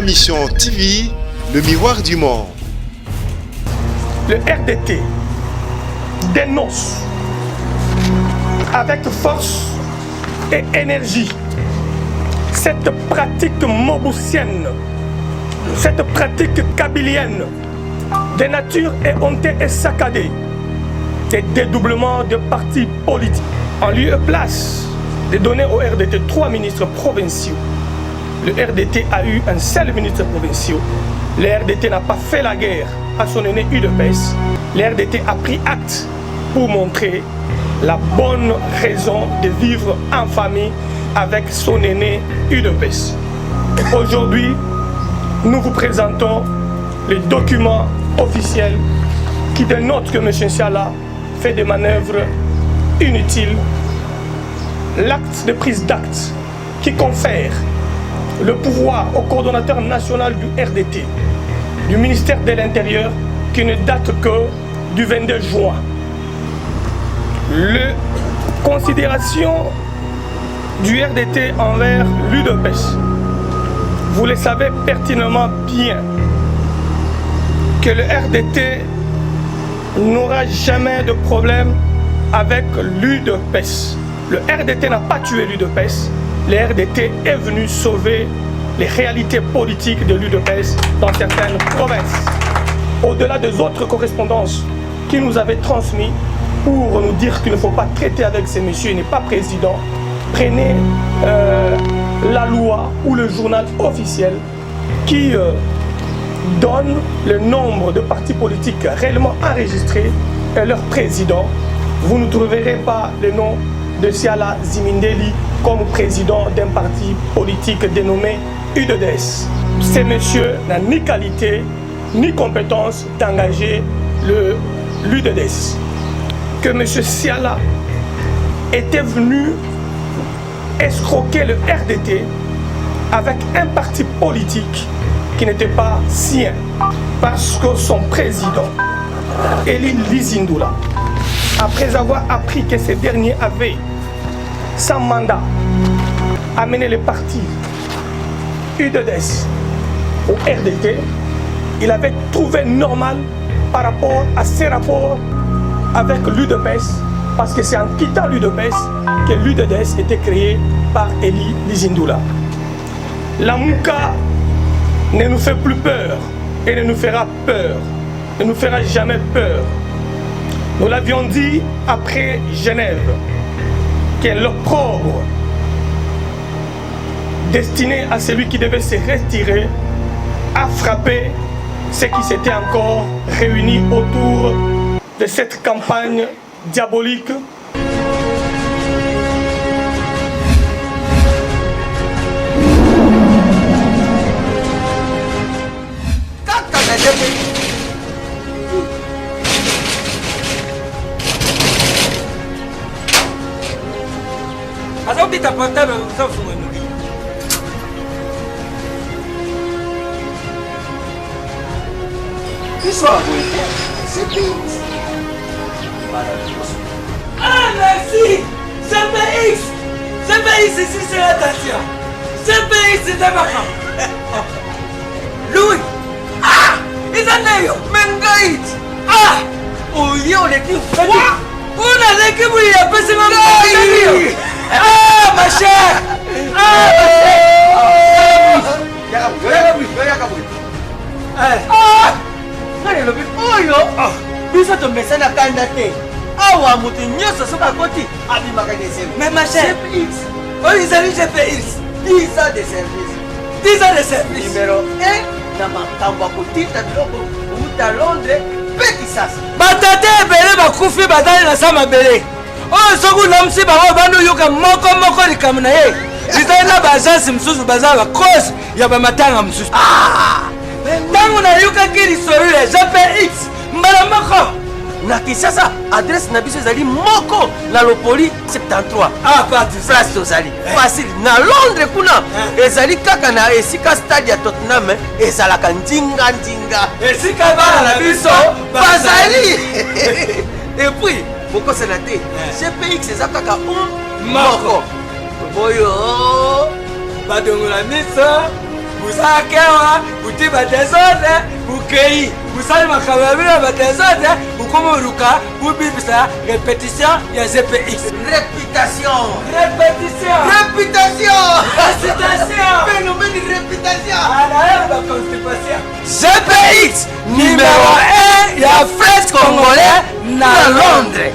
Mission TV, le miroir du monde. Le RDT dénonce avec force et énergie cette pratique moboussienne, cette pratique kabylienne, de nature éhontée et saccadée, des dédoublements de partis politiques. En lieu et place de donner au RDT 3 ministres provinciaux, le RDT a eu un seul ministre provincial. Le RDT n'a pas fait la guerre à son aîné UDPS. Le RDT a pris acte pour montrer la bonne raison de vivre en famille avec son aîné UDPS. Aujourd'hui, nous vous présentons les documents officiels qui dénotent que M. Siala fait des manœuvres inutiles, l'acte de prise d'acte qui confère le pouvoir au coordonnateur national du RDT, du ministère de l'Intérieur, qui ne date que du 22 juin. La considération du RDT envers l'UDPS, vous le savez pertinemment bien que le RDT n'aura jamais de problème avec l'UDPS. Le RDT n'a pas tué l'UDPS. Le RDT est venu sauver les réalités politiques de l'UDPS dans certaines provinces. Au-delà des autres correspondances qui nous avaient transmis pour nous dire qu'il ne faut pas traiter avec ces messieurs, il n'est pas président, prenez la loi ou le journal officiel qui donne le nombre de partis politiques réellement enregistrés et leur président. Vous ne trouverez pas le nom de Siala Zimindeli comme président d'un parti politique dénommé UDPS. Ces messieurs n'ont ni qualité ni compétence d'engager l'UDPS. Que M. Siala était venu escroquer le RDT avec un parti politique qui n'était pas sien, parce que son président, Eli Lizindula, après avoir appris que ce dernier avait, sans mandat, amené le parti UDPS au RDT, il avait trouvé normal par rapport à ses rapports avec l'UDPS, parce que c'est en quittant l'UDPS que l'UDPS était créé par Eli Lizindula. La Mouka ne nous fait plus peur et ne nous fera peur, ne nous fera jamais peur. Nous l'avions dit après Genève, que l'opprobre destiné à celui qui devait se retirer a frappé ceux qui s'étaient encore réunis autour de cette campagne diabolique. Ta portable, ça vous nous dit. Qui soit c'est tout. Ah merci. CPX. CPX ici c'est l'attention. CPX c'est un bachan. Louis. Ah. Ils en ont Mengaït. Ah. Oh yo les qui. Quoi? On a l'équipe où il y a pas ce moment. Ah ma chère. Ah ma chère. Ah. Nani lobi oyo biso tomesana kanda te awa moto nyonso soki akoti abimaka desservice. Mais ma chère CPX oyo ezali GPX 10 ans de service. 10 ans de service. Numéro 1 na makambo ya kotinda biloko outa Londres mpe Kisasa. Batata ebele bakufi batali na sa mabele oyo soki olamusi bango bandi oyoka moko likambo na ye ezali na baagence mosusu baza bacause ya bamatanga mosusu. Ntango nayokaki lisolo ya GPX mbala moko na Kisasa adresse na biso ezali moko na Lopoli 73. Place tozali facile na Londres kuna ezali kaka na esika stade ya Tottenham ezalaka ndinga esika bana na biso bazali et puis bokosela te GPX eza kaka moko boyo badongola miso buzakewa butiba desordre bukei busali makamabila ba desordre bukomoruka bubibisa répétition ya ZPX. Réputation. Répétition. Réputation. Récitation. Phénomène de réputation. Anaël ba constipation. ZPX Numéro 1 ya French Congolais na Londres.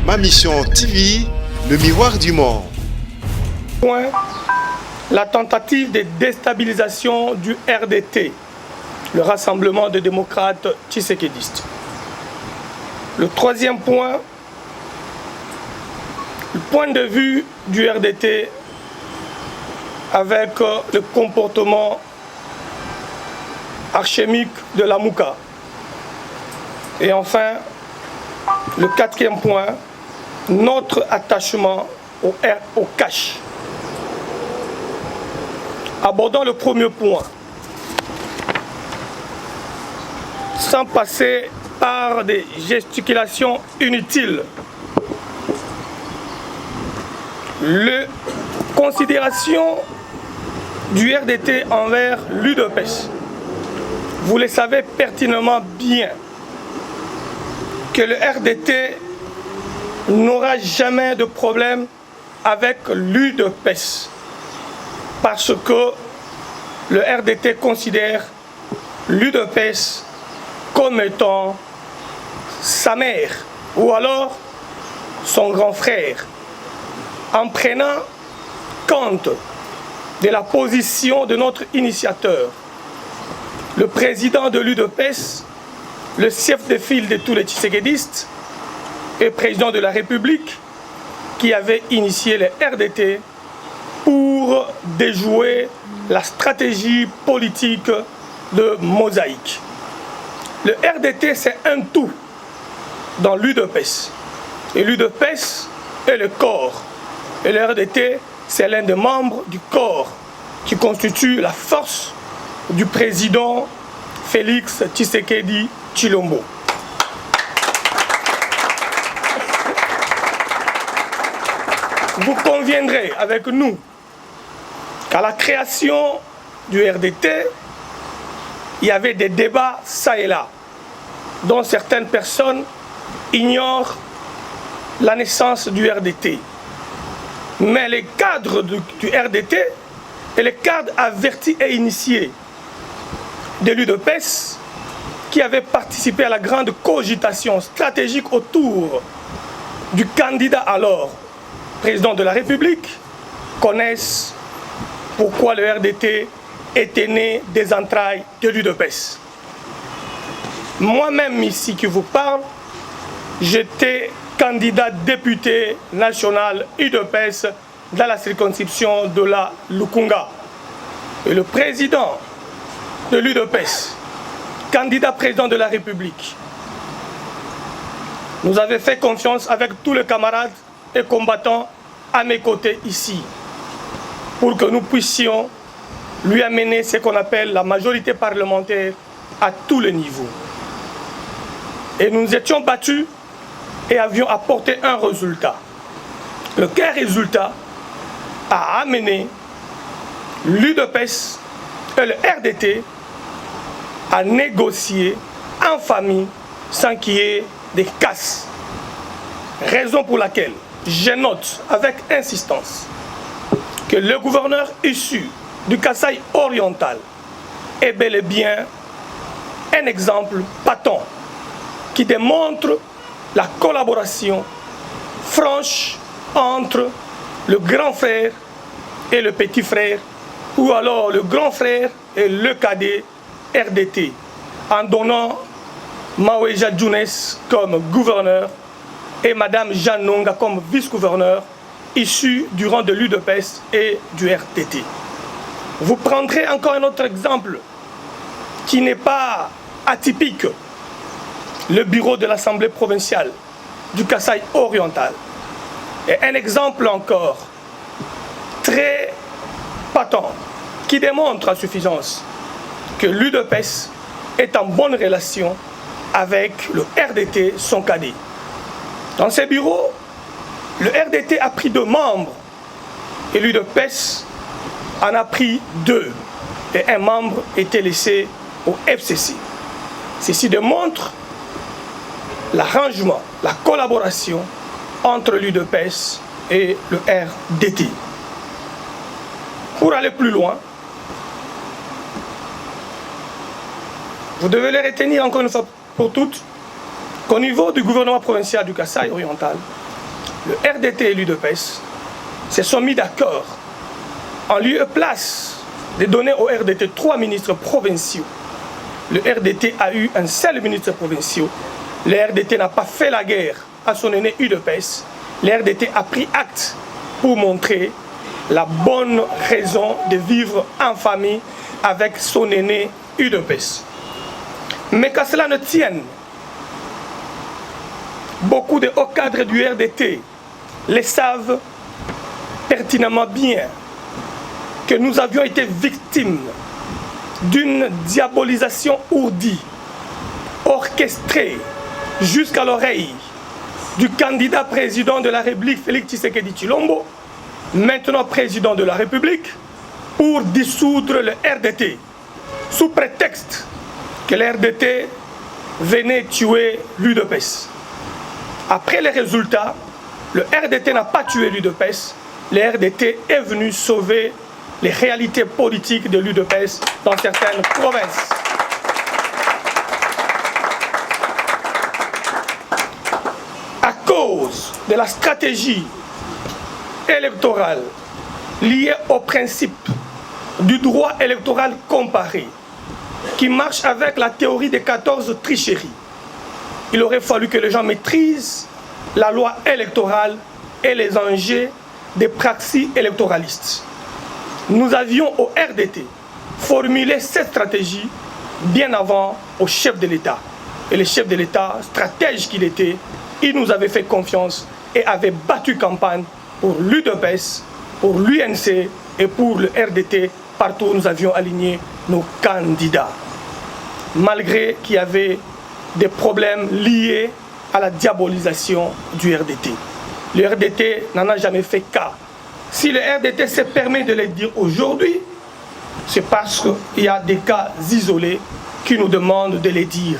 Ma mission TV, le miroir du monde. Point, la tentative de déstabilisation du RDT, le Rassemblement des démocrates tshisekédistes. Le troisième point, le point de vue du RDT avec le comportement archémique de la Mouka. Et enfin, le quatrième point, notre attachement au cash. Abordons le premier point, sans passer par des gesticulations inutiles. La considération du RDT envers l'UDPS, vous le savez pertinemment bien, que le RDT n'aura jamais de problème avec l'UDPS parce que le RDT considère l'UDPS comme étant sa mère ou alors son grand frère, en prenant compte de la position de notre initiateur, le président de l'UDPS, le chef de file de tous les tshisekédistes et président de la République qui avait initié le RDT pour déjouer la stratégie politique de Mosaïque. Le RDT, c'est un tout dans l'UDPS. Et l'UDPS est le corps. Et le RDT, c'est l'un des membres du corps qui constitue la force du président Félix Tshisekedi Tshilombo. Vous conviendrez avec nous qu'à la création du RDT, il y avait des débats ça et là, dont certaines personnes ignorent la naissance du RDT. Mais les cadres du RDT et les cadres avertis et initiés de l'UDPS qui avaient participé à la grande cogitation stratégique autour du candidat alors président de la République connaissent pourquoi le RDT était né des entrailles de l'UDPS. Moi-même ici qui vous parle, j'étais candidat député national UDPS dans la circonscription de la Lukunga. Et le président de l'UDPS, candidat président de la République, nous avait fait confiance avec tous les camarades et combattants à mes côtés ici, pour que nous puissions lui amener ce qu'on appelle la majorité parlementaire à tous les niveaux. Et nous nous étions battus et avions apporté un résultat. Lequel résultat a amené l'UDPS et le RDT à négocier en famille sans qu'il y ait des casses. Raison pour laquelle je note avec insistance que le gouverneur issu du Kasaï oriental est bel et bien un exemple patent qui démontre la collaboration franche entre le grand frère et le petit frère, ou alors le grand frère et le cadet RDT, en donnant Maweja Djounes comme gouverneur et Madame Jeanne Nonga comme vice-gouverneur, issus du rang de l'UDPS et du RDT. Vous prendrez encore un autre exemple qui n'est pas atypique. Le bureau de l'Assemblée provinciale du Kasaï oriental. Et un exemple encore très patent qui démontre à suffisance que l'UDPS est en bonne relation avec le RDT, son cadet. Dans ces bureaux, le RDT a pris 2 membres et l'UDPS en a pris 2 et un membre était laissé au FCC. Ceci démontre l'arrangement, la collaboration entre l'UDPS et le RDT. Pour aller plus loin, vous devez les retenir encore une fois pour toutes qu'au niveau du gouvernement provincial du Kasaï oriental, le RDT et l'UDPS se sont mis d'accord en lieu et place de donner au RDT 3 ministres provinciaux. Le RDT a eu un seul ministre provincial. Le RDT n'a pas fait la guerre à son aîné UDPS. Le RDT a pris acte pour montrer la bonne raison de vivre en famille avec son aîné UDPS. Mais qu'à cela ne tienne, beaucoup de hauts cadres du RDT le savent pertinemment bien que nous avions été victimes d'une diabolisation ourdie, orchestrée jusqu'à l'oreille du candidat président de la République, Félix Tshisekedi Tshilombo, maintenant président de la République, pour dissoudre le RDT, sous prétexte que le RDT venait tuer l'UDPS. Après les résultats, le RDT n'a pas tué l'UDPS, le RDT est venu sauver les réalités politiques de l'UDPS dans certaines provinces. À cause de la stratégie électorale liée au principe du droit électoral comparé, qui marche avec la théorie des 14 tricheries, il aurait fallu que les gens maîtrisent la loi électorale et les enjeux des praxis électoralistes. Nous avions au RDT formulé cette stratégie bien avant au chef de l'État. Et le chef de l'État, stratège qu'il était, il nous avait fait confiance et avait battu campagne pour l'UDPS, pour l'UNC et pour le RDT. Partout où nous avions aligné nos candidats. Malgré qu'il y avait des problèmes liés à la diabolisation du RDT. Le RDT n'en a jamais fait cas. Si le RDT se permet de le dire aujourd'hui, c'est parce qu'il y a des cas isolés qui nous demandent de les dire.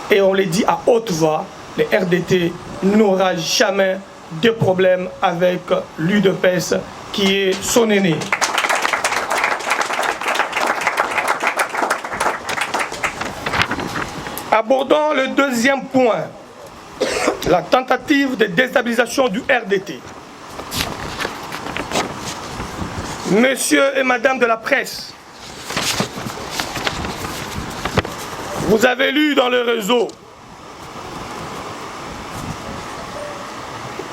Et on les dit à haute voix, le RDT n'aura jamais de problème avec l'UDPS qui est son aîné. Abordons le deuxième point, la tentative de déstabilisation du RDT. Monsieur et madame de la presse, vous avez lu dans le réseau,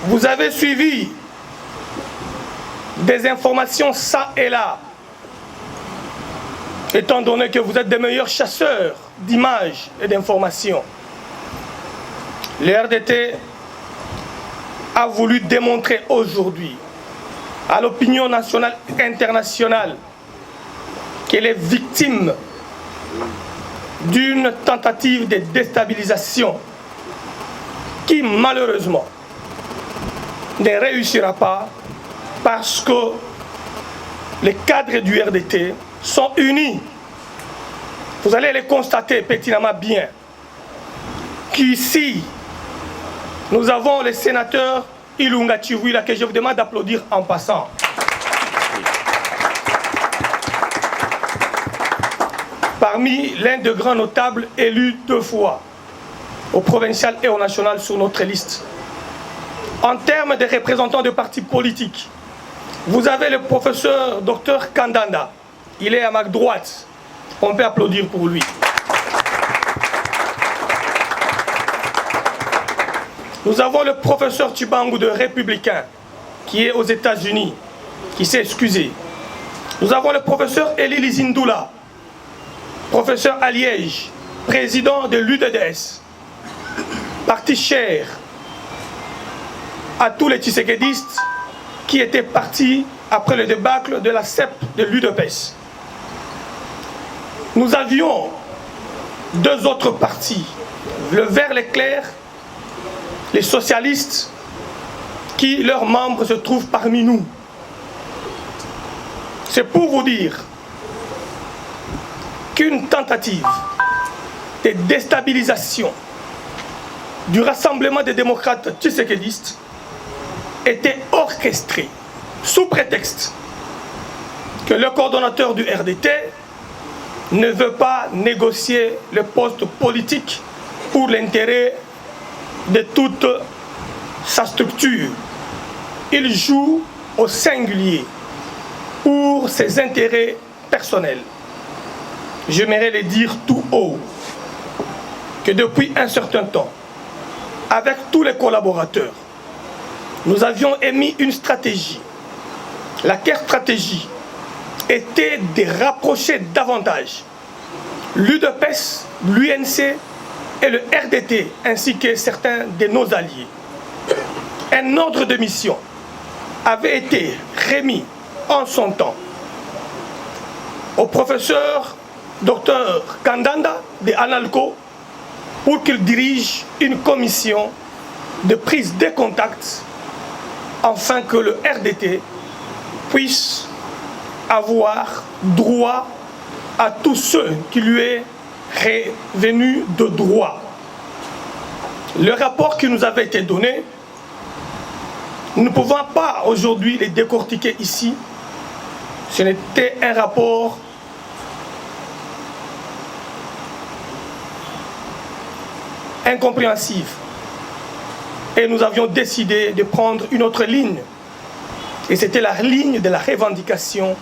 vous avez suivi des informations ça et là, étant donné que vous êtes des meilleurs chasseurs d'images et d'informations. Le RDT a voulu démontrer aujourd'hui à l'opinion nationale et internationale qu'elle est victime d'une tentative de déstabilisation qui malheureusement ne réussira pas parce que les cadres du RDT sont unis. Vous allez les constater pertinemment bien qu'ici, nous avons le sénateur Ilunga Chiwila que je vous demande d'applaudir en passant. Parmi l'un des grands notables élus 2 fois, au provincial et au national sur notre liste. En termes de représentants de partis politiques, vous avez le professeur Dr Kandanda. Il est à ma droite. On peut applaudir pour lui. Nous avons le professeur Tshibangou de Républicain, qui est aux États-Unis, qui s'est excusé. Nous avons le professeur Eli Lizindula, professeur à Liège, président de l'UDDS, parti cher à tous les Tshisekedistes qui étaient partis après le débâcle de la CEP de l'UDPS. Nous avions 2 autres partis le vert l'éclair, les socialistes qui, leurs membres, se trouvent parmi nous. C'est pour vous dire qu'une tentative de déstabilisation du rassemblement des démocrates tshisekédistes était orchestrée sous prétexte que le coordonnateur du RDT ne veut pas négocier le poste politique pour l'intérêt de toute sa structure. Il joue au singulier pour ses intérêts personnels. J'aimerais le dire tout haut que depuis un certain temps, avec tous les collaborateurs, nous avions émis une stratégie. Laquelle stratégie était de rapprocher davantage l'UDPS, l'UNC et le RDT, ainsi que certains de nos alliés. Un ordre de mission avait été remis en son temps au professeur Dr Kandanda de Analco pour qu'il dirige une commission de prise de contact afin que le RDT puisse avoir droit à tous ceux qui lui est revenu de droit. Le rapport qui nous avait été donné, nous ne pouvons pas aujourd'hui les décortiquer ici. Ce n'était un rapport incompréhensif. Et nous avions décidé de prendre une autre ligne. Et c'était la ligne de la revendication,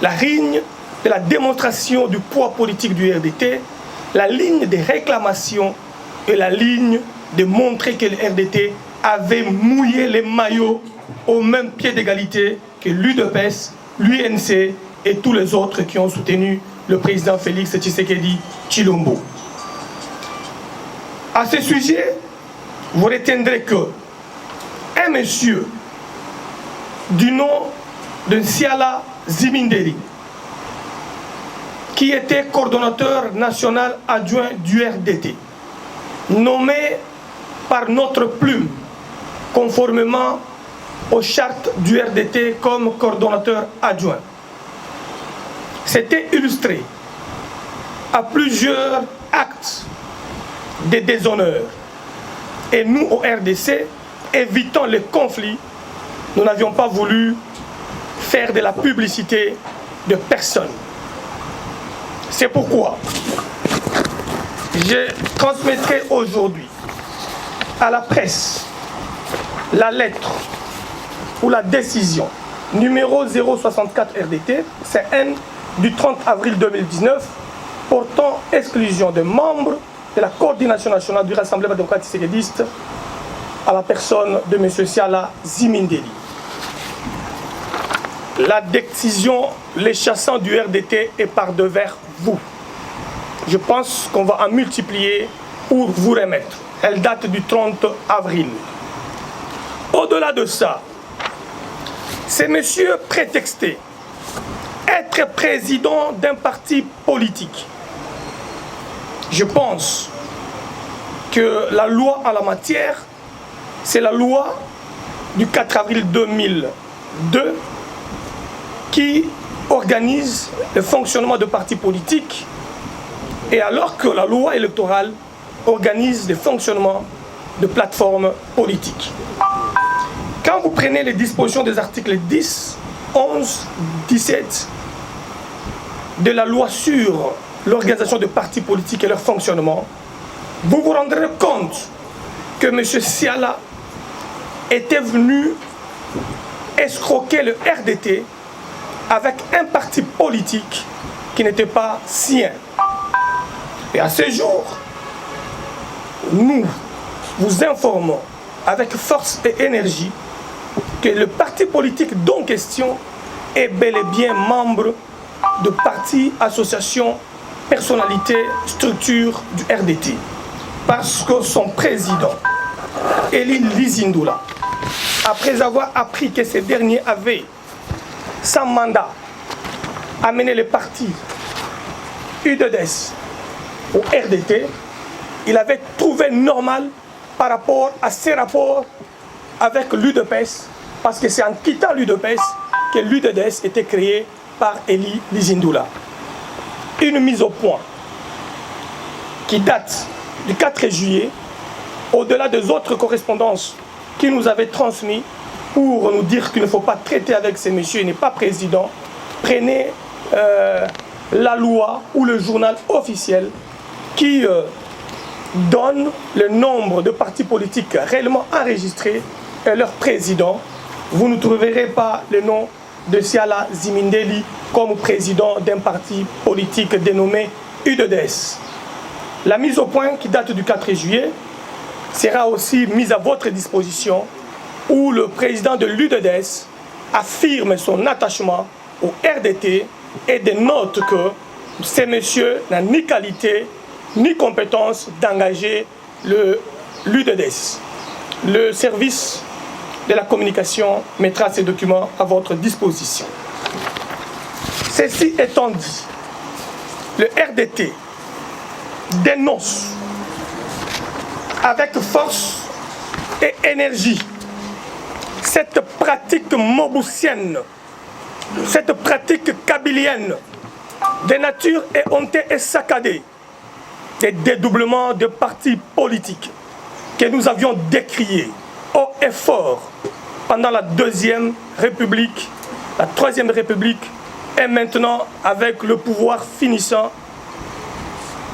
la ligne de la démonstration du poids politique du RDT, la ligne des réclamations et la ligne de montrer que le RDT avait mouillé les maillots au même pied d'égalité que l'UDPS, l'UNC et tous les autres qui ont soutenu le président Félix Tshisekedi Tshilombo. À ce sujet, vous retiendrez que un monsieur du nom de Siala Ziminderi, qui était coordonnateur national adjoint du RDT, nommé par notre plume, conformément aux chartes du RDT comme coordonnateur adjoint, s'était illustré à plusieurs actes de déshonneur. Et nous, au RDC, évitant les conflits, nous n'avions pas voulu faire de la publicité de personne. C'est pourquoi je transmettrai aujourd'hui à la presse la lettre ou la décision numéro 064 RDT, CN du 30 avril 2019, portant exclusion des membres de la coordination nationale du Rassemblement démocratique tshisekédiste à la personne de M. Siala Ziminderi. La décision, les chassants du RDT est par devers vous. Je pense qu'on va en multiplier pour vous remettre. Elle date du 30 avril. Au-delà de ça, c'est monsieur prétexté être président d'un parti politique. Je pense que la loi en la matière, c'est la loi du 4 avril 2002 qui organise le fonctionnement de partis politiques, et alors que la loi électorale organise le fonctionnement de plateformes politiques. Quand vous prenez les dispositions des articles 10, 11, 17 de la loi sur l'organisation de partis politiques et leur fonctionnement, vous vous rendrez compte que M. Siala était venu escroquer le RDT avec un parti politique qui n'était pas sien. Et à ce jour, nous vous informons avec force et énergie que le parti politique dont question est bel et bien membre de partis, associations, personnalités, structures du RDT. Parce que son président, Eli Lizindula, après avoir appris que ce dernier avait, sans mandat, amené le parti UDPS au RDT, il avait trouvé normal par rapport à ses rapports avec l'UDPS, parce que c'est en quittant l'UDPS que l'UDDS était créé par Eli Lizindula. Une mise au point qui date du 4 juillet, au-delà des autres correspondances qui nous avaient transmises pour nous dire qu'il ne faut pas traiter avec ces messieurs, il n'est pas président. Prenez la loi ou le journal officiel qui donne le nombre de partis politiques réellement enregistrés et leur président. Vous ne trouverez pas le nom de Siala Zimindeli comme président d'un parti politique dénommé UDDS. La mise au point qui date du 4 juillet sera aussi mise à votre disposition, où le président de l'UDDS affirme son attachement au RDT et dénote que ces messieurs n'ont ni qualité ni compétence d'engager l'UDDS. Le service de la communication mettra ces documents à votre disposition. Ceci étant dit, le RDT dénonce avec force et énergie cette pratique moboussienne, cette pratique kabylienne de nature éhontée et saccadée, des dédoublements de partis politiques que nous avions décriés haut et fort pendant la Deuxième République, la Troisième République, et maintenant avec le pouvoir finissant,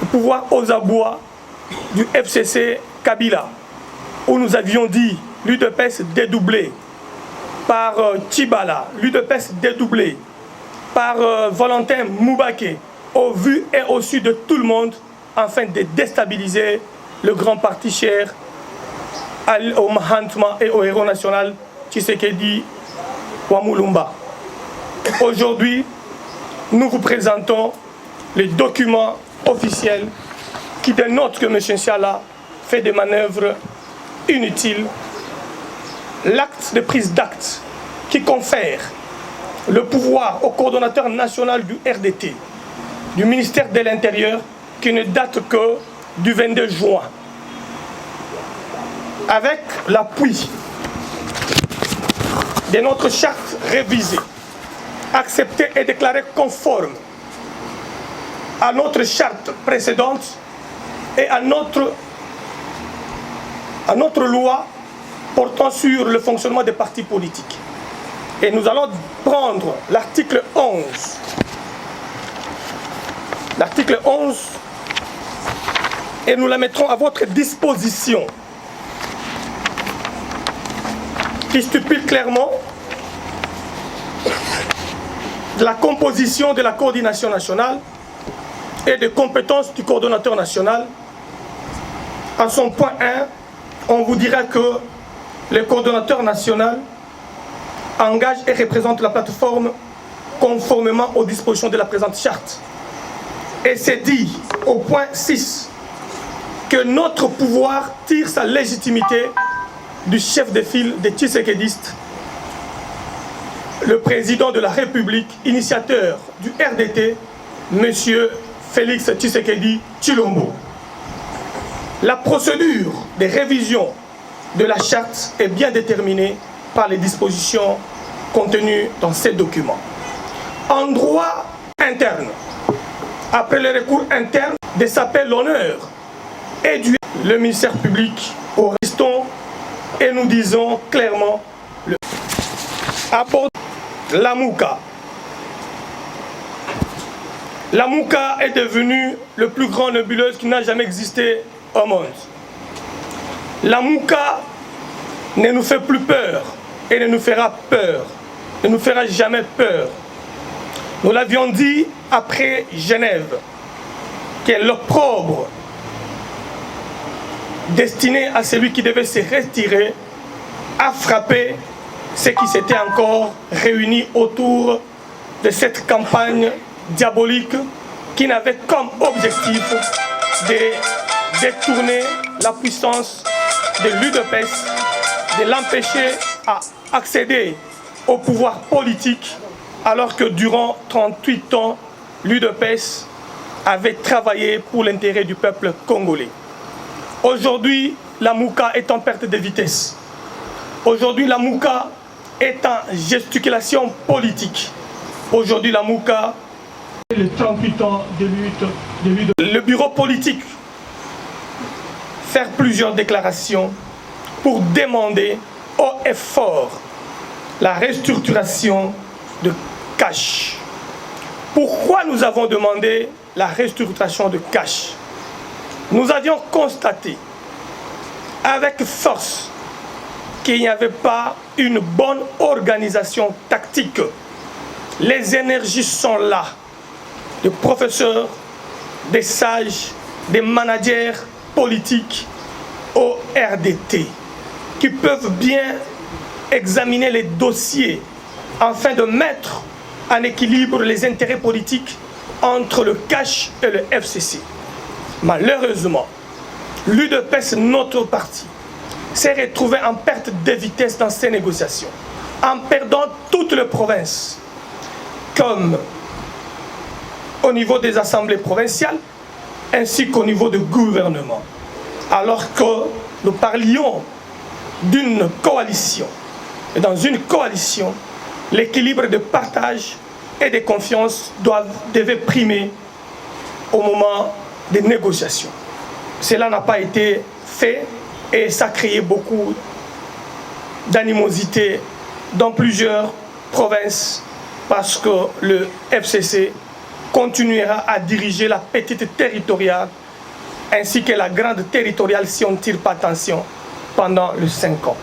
le pouvoir aux abois du FCC Kabila, où nous avions dit l'UDPS dédoublé par Tchibala, l'UDPS dédoublé par Valentin Moubake, au vu et au su de tout le monde, afin de déstabiliser le grand parti cher au Mahatma et au héros national Tshisekedi Wamulumba. Aujourd'hui, nous vous présentons les documents officiels qui dénotent que M. Siala fait des manœuvres inutiles, l'acte de prise d'acte qui confère le pouvoir au coordonnateur national du RDT, du ministère de l'Intérieur, qui ne date que du 22 juin. Avec l'appui de notre charte révisée, acceptée et déclarée conforme à notre charte précédente et à notre loi portant sur le fonctionnement des partis politiques. Et nous allons prendre l'article 11. L'article 11, et nous la mettrons à votre disposition, qui stipule clairement la composition de la coordination nationale et des compétences du coordonnateur national. En son point 1, on vous dira que le coordonnateur national engage et représente la plateforme conformément aux dispositions de la présente charte. Et c'est dit au point 6 que notre pouvoir tire sa légitimité du chef de file des Tshisekedistes, le président de la République, initiateur du RDT, M. Félix Tshisekedi Tshilombo. La procédure de révision de la charte est bien déterminée par les dispositions contenues dans ces documents. En droit interne, après le recours interne de s'appeler l'honneur et du le ministère public au restant, et nous disons clairement le abord la Mouka. La Mouka est devenue le plus grand nébuleuse qui n'a jamais existé au monde. La Mouka ne nous fait plus peur et ne nous fera peur, ne nous fera jamais peur. Nous l'avions dit après Genève, que l'opprobre destiné à celui qui devait se retirer a frappé ceux qui s'étaient encore réunis autour de cette campagne diabolique qui n'avait comme objectif de détourner la puissance de l'UDPS, de l'empêcher à accéder au pouvoir politique, alors que durant 38 ans, l'UDPS avait travaillé pour l'intérêt du peuple congolais. Aujourd'hui, la Mouka est en perte de vitesse. Aujourd'hui, la Mouka est en gesticulation politique. Aujourd'hui, la Mouka est les 38 ans de lutte. Le bureau politique faire plusieurs déclarations pour demander haut et fort la restructuration de Cash. Pourquoi nous avons demandé la restructuration de Cash? Nous avions constaté avec force qu'il n'y avait pas une bonne organisation tactique. Les énergies sont là, des professeurs, des sages, des managers politiques au RDT qui peuvent bien examiner les dossiers afin de mettre en équilibre les intérêts politiques entre le Cash et le FCC. Malheureusement, l'UDPS, notre parti, s'est retrouvé en perte de vitesse dans ces négociations, en perdant toutes les provinces, comme au niveau des assemblées provinciales, ainsi qu'au niveau du gouvernement. Alors que nous parlions d'une coalition. Et dans une coalition, l'équilibre de partage et de confiance devait primer au moment des négociations. Cela n'a pas été fait et ça a créé beaucoup d'animosité dans plusieurs provinces parce que le FCC continuera à diriger la petite territoriale ainsi que la grande territoriale si on ne tire pas attention pendant les 5 ans.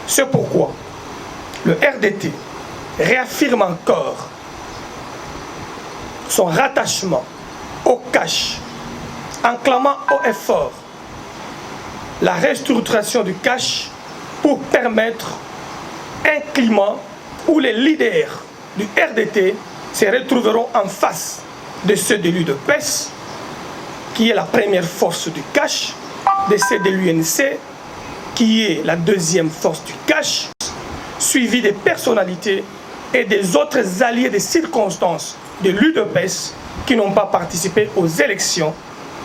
C'est pourquoi le RDT réaffirme encore son rattachement au Cash en clamant haut et fort la restructuration du Cash pour permettre un climat où les leaders du RDT se retrouveront en face de ceux de l'UDPS, qui est la première force du Cash, de ceux de l'UNC, qui est la deuxième force du Cash, suivi des personnalités et des autres alliés des circonstances de l'UDPS qui n'ont pas participé aux élections,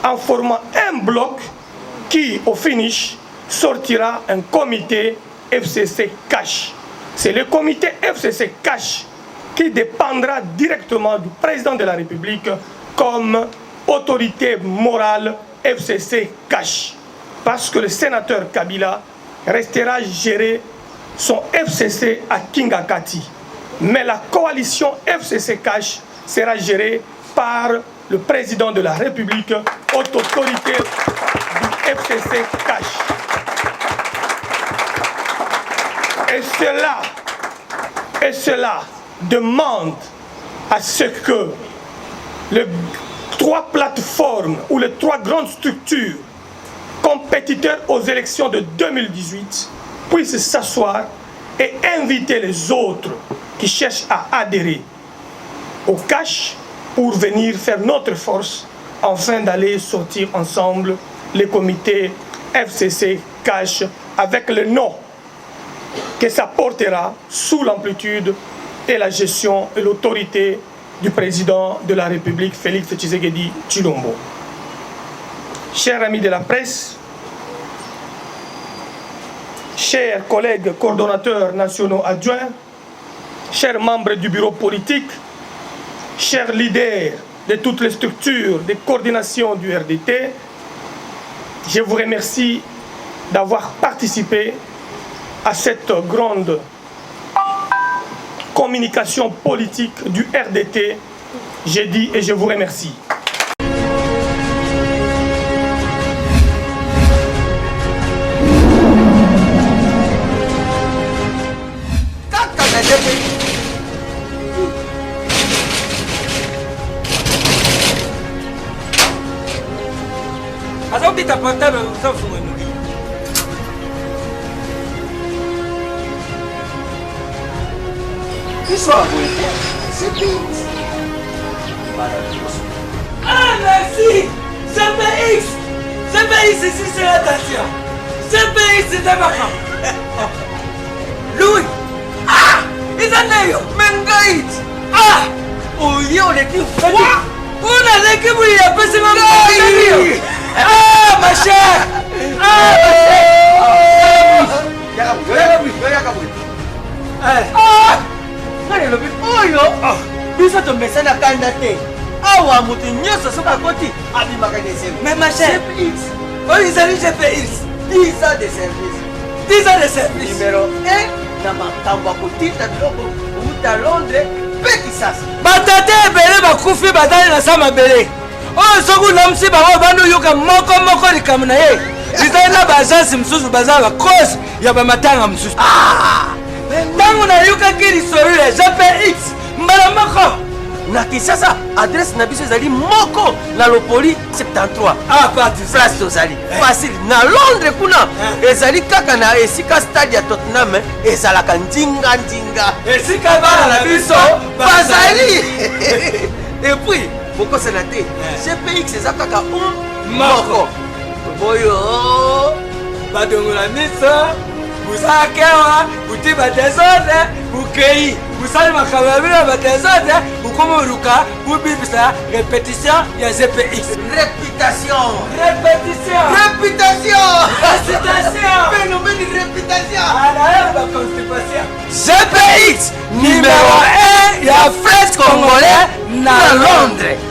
en formant un bloc qui, au finish, sortira un comité FCC Cash. C'est le comité FCC Cash qui dépendra directement du président de la République comme autorité morale FCC Cash. Parce que le sénateur Kabila restera gérer son FCC à Kingakati. Mais la coalition FCC Cash sera gérée par le président de la République, haute autorité du FCC Cash. Et cela demande à ce que les 3 plateformes ou les 3 grandes structures compétiteurs aux élections de 2018 puissent s'asseoir et inviter les autres qui cherchent à adhérer au Cash pour venir faire notre force afin d'aller sortir ensemble les comités FCC Cash avec le nom que ça portera sous l'amplitude et la gestion et l'autorité du président de la République, Félix Tshisekedi Tshilombo. Chers amis de la presse, chers collègues coordonnateurs nationaux adjoints, chers membres du bureau politique, chers leaders de toutes les structures de coordination du RDT, je vous remercie d'avoir participé à cette grande communication politique du RDT. J'ai dit et je vous remercie. Ah merci! CPX! CPX ici c'est l'attention! CPX c'est un machin! Louis! Ah! Isaneyo! Mengait! Ah! Oh yo l'équipe! On a l'équipe où il y a pas ce moment! Ah ma chère! ngai elobi oyo biso tomesana kanda te awa moto nyonso soki akoti abimaka deseme Mais ma chère, CPX oyo ezali gpx 10 ans de service 10 ans de service. numéro 1 na makambo ya kotinda biloko outa londres mpe kisasa batata ebele bakufi batali na sa mabele oyo soki olamusi bango bandi oyoka moko likambo na ye ezali na baagence mosusu baza bakose ya bamatanga mosusu ntango nayokaki lisolo ya gpx mbala moko na kisasa adresse na biso ezali moko na lopoli 73 place tozali facile na londres kuna ezali kaka na esika stade ya tottenham ezalaka ndinga esika bana na biso bazali epuis bokosana te gpx eza kaka moko boyo badongola miso buzakewa buti badesordre bukei busali makambo ya bino badesordre bukoma oluka bubibisa repétition ya gpx réputation phénomène réputation gpx numéro 1 ya fret congolais na londres.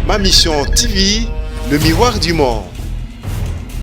Ma mission TV, le miroir du monde.